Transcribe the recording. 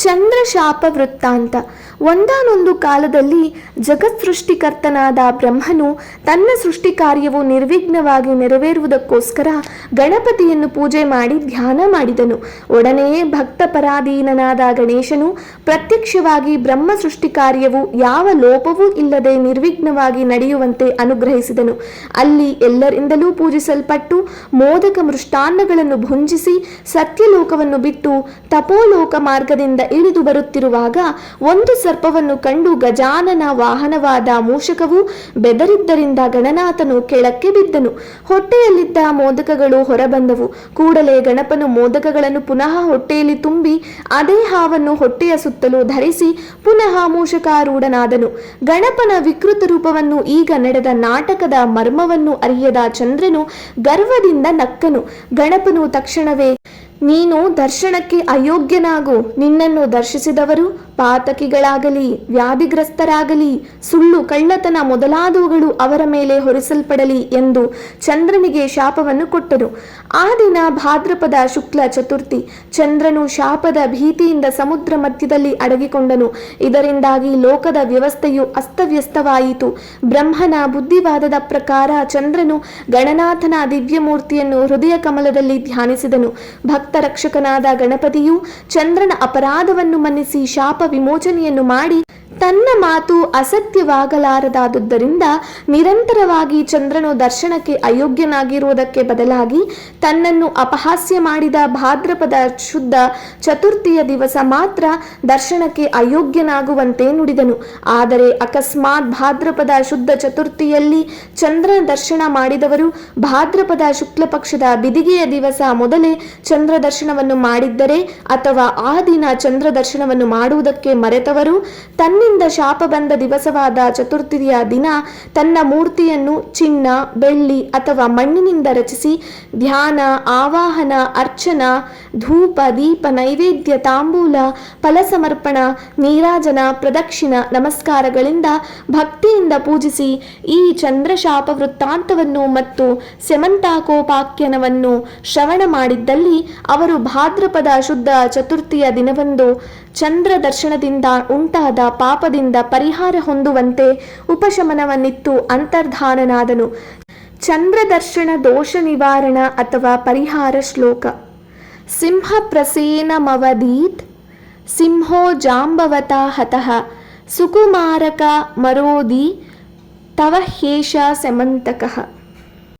ಚಂದ್ರಶಾಪ ವೃತ್ತಾಂತ. ಒಂದಾನೊಂದು ಕಾಲದಲ್ಲಿ ಜಗತ್ಸೃಷ್ಟಿಕರ್ತನಾದ ಬ್ರಹ್ಮನು ತನ್ನ ಸೃಷ್ಟಿ ಕಾರ್ಯವು ನಿರ್ವಿಘ್ನವಾಗಿ ನೆರವೇರುವುದಕ್ಕೋಸ್ಕರ ಗಣಪತಿಯನ್ನು ಪೂಜೆ ಮಾಡಿ ಧ್ಯಾನ ಮಾಡಿದನು. ಒಡನೆಯೇ ಭಕ್ತ ಪರಾಧೀನನಾದ ಗಣೇಶನು ಪ್ರತ್ಯಕ್ಷವಾಗಿ ಬ್ರಹ್ಮ ಸೃಷ್ಟಿ ಕಾರ್ಯವು ಯಾವ ಲೋಪವೂ ಇಲ್ಲದೆ ನಿರ್ವಿಘ್ನವಾಗಿ ನಡೆಯುವಂತೆ ಅನುಗ್ರಹಿಸಿದನು. ಅಲ್ಲಿ ಎಲ್ಲರಿಂದಲೂ ಪೂಜಿಸಲ್ಪಟ್ಟು ಮೋದಕ ಮೃಷ್ಟಾನ್ನಗಳನ್ನು ಭುಂಜಿಸಿ ಸತ್ಯಲೋಕವನ್ನು ಬಿಟ್ಟು ತಪೋಲೋಕ ಮಾರ್ಗದಿಂದ ಇಳಿದು ಬರುತ್ತಿರುವಾಗ ಒಂದು ಸರ್ಪವನ್ನು ಕಂಡು ಗಜಾನನ ವಾಹನವಾದ ಮೂಷಕವು ಬೆದರಿದ್ದರಿಂದ ಗಣನಾಥನು ಕೆಳಕ್ಕೆ ಬಿದ್ದನು. ಹೊಟ್ಟೆಯಲ್ಲಿದ್ದ ಮೋದಕಗಳು ಹೊರಬಂದವು. ಕೂಡಲೇ ಗಣಪನು ಮೋದಕಗಳನ್ನು ಪುನಃ ಹೊಟ್ಟೆಯಲ್ಲಿ ತುಂಬಿ ಅದೇ ಹಾವನ್ನು ಹೊಟ್ಟೆಯ ಸುತ್ತಲೂ ಧರಿಸಿ ಪುನಃ ಮೂಷಕಾರೂಢನಾದನು. ಗಣಪನ ವಿಕೃತ ರೂಪವನ್ನು, ಈಗ ನಡೆದ ನಾಟಕದ ಮರ್ಮವನ್ನು ಅರಿಯದ ಚಂದ್ರನು ಗರ್ವದಿಂದ ನಕ್ಕನು. ಗಣಪನು ತಕ್ಷಣವೇ, ನೀನು ದರ್ಶನಕ್ಕೆ ಅಯೋಗ್ಯನಾಗು. ನಿನ್ನನ್ನು ದರ್ಶಿಸಿದವರು ಪಾತಕಿಗಳಾಗಲಿ, ವ್ಯಾಧಿಗ್ರಸ್ತರಾಗಲಿ, ಸುಳ್ಳು ಕಳ್ಳತನ ಮೊದಲಾದವುಗಳು ಅವರ ಮೇಲೆ ಹೊರಿಸಲ್ಪಡಲಿ ಎಂದು ಚಂದ್ರನಿಗೆ ಶಾಪವನ್ನು ಕೊಟ್ಟನು. ಆ ದಿನ ಭಾದ್ರಪದ ಶುಕ್ಲ ಚತುರ್ಥಿ. ಚಂದ್ರನು ಶಾಪದ ಭೀತಿಯಿಂದ ಸಮುದ್ರ ಮಧ್ಯದಲ್ಲಿ ಅಡಗಿಕೊಂಡನು. ಇದರಿಂದಾಗಿ ಲೋಕದ ವ್ಯವಸ್ಥೆಯು ಅಸ್ತವ್ಯಸ್ತವಾಯಿತು. ಬ್ರಹ್ಮನ ಬುದ್ಧಿವಾದದ ಪ್ರಕಾರ ಚಂದ್ರನು ಗಣನಾಥನ ದಿವ್ಯಮೂರ್ತಿಯನ್ನು ಹೃದಯ ಕಮಲದಲ್ಲಿ ಧ್ಯಾನಿಸಿದನು. ಭಕ್ತ ರಕ್ಷಕನಾದ ಗಣಪತಿಯು ಚಂದ್ರನ ಅಪರಾಧವನ್ನು ಮನ್ನಿಸಿ ಶಾಪ ವಿಮೋಚನೆಯನ್ನು ಮಾಡಿ ತನ್ನ ಮಾತು ಅಸತ್ಯವಾಗಲಾರದಾದುದರಿಂದ ನಿರಂತರವಾಗಿ ಚಂದ್ರನು ದರ್ಶನಕ್ಕೆ ಅಯೋಗ್ಯನಾಗಿರುವುದಕ್ಕೆ ಬದಲಾಗಿ ತನ್ನನ್ನು ಅಪಹಾಸ್ಯ ಮಾಡಿದ ಭಾದ್ರಪದ ಶುದ್ಧ ಚತುರ್ಥಿಯ ದಿವಸ ಮಾತ್ರ ದರ್ಶನಕ್ಕೆ ಅಯೋಗ್ಯನಾಗುವಂತೆ ನುಡಿದನು. ಆದರೆ ಅಕಸ್ಮಾತ್ ಭಾದ್ರಪದ ಶುದ್ಧ ಚತುರ್ಥಿಯಲ್ಲಿ ಚಂದ್ರನ ದರ್ಶನ ಮಾಡಿದವರು ಭಾದ್ರಪದ ಶುಕ್ಲ ಪಕ್ಷದ ಬಿದಿಗೆಯ ದಿವಸ ಮೊದಲೇ ಚಂದ್ರ ದರ್ಶನವನ್ನು ಮಾಡಿದ್ದರೆ, ಅಥವಾ ಆ ದಿನ ಚಂದ್ರ ದರ್ಶನವನ್ನು ಮಾಡುವುದಕ್ಕೆ ಮರೆತವರು ತನ್ನಿಂದ ಶಾಪ ಬಂದ ದಿವಸವಾದ ಚತುರ್ಥಿಯ ದಿನ ತನ್ನ ಮೂರ್ತಿಯನ್ನು ಚಿನ್ನ, ಬೆಳ್ಳಿ ಅಥವಾ ಮಣ್ಣಿನಿಂದ ರಚಿಸಿ ಧ್ಯಾನ, ಆವಾಹನ, ಅರ್ಚನ, ಧೂಪ, ದೀಪ, ನೈವೇದ್ಯ, ತಾಂಬೂಲ, ಫಲಸಮರ್ಪಣ, ನೀರಾಜನ, ಪ್ರದಕ್ಷಿಣ, ನಮಸ್ಕಾರಗಳಿಂದ ಭಕ್ತಿಯಿಂದ ಪೂಜಿಸಿ ಈ ಚಂದ್ರಶಾಪ ವೃತ್ತಾಂತವನ್ನು ಮತ್ತು ಸ್ಯಮಂತಾಕೋಪಾಖ್ಯಾನವನ್ನು ಶ್ರವಣ ಮಾಡಿದ್ದಲ್ಲಿ ಅವರು ಭಾದ್ರಪದ ಶುದ್ಧ ಚತುರ್ಥಿಯ ದಿನವಂದು ಚಂದ್ರ ದರ್ಶನದಿಂದ ಉಂಟಾದ ಪಾಪದಿಂದ ಪರಿಹಾರ ಹೊಂದುವಂತೆ ಉಪಶಮನವನ್ನಿತ್ತು ಅಂತರ್ಧಾನನಾದನು. ಚಂದ್ರ ದರ್ಶನ ದೋಷ ನಿವಾರಣ ಅಥವಾ ಪರಿಹಾರ ಶ್ಲೋಕ. ಸಿಂಹ ಪ್ರಸೇನಮವದೀತ್ ಸಿಂಹೋ ಜಾಂಬವತಾ ಹತಃ ಸುಕುಮಾರಕ ಮರೋದಿ ತವ ಹ್ಯೇಷ ಸ್ಯಮಂತಕಃ.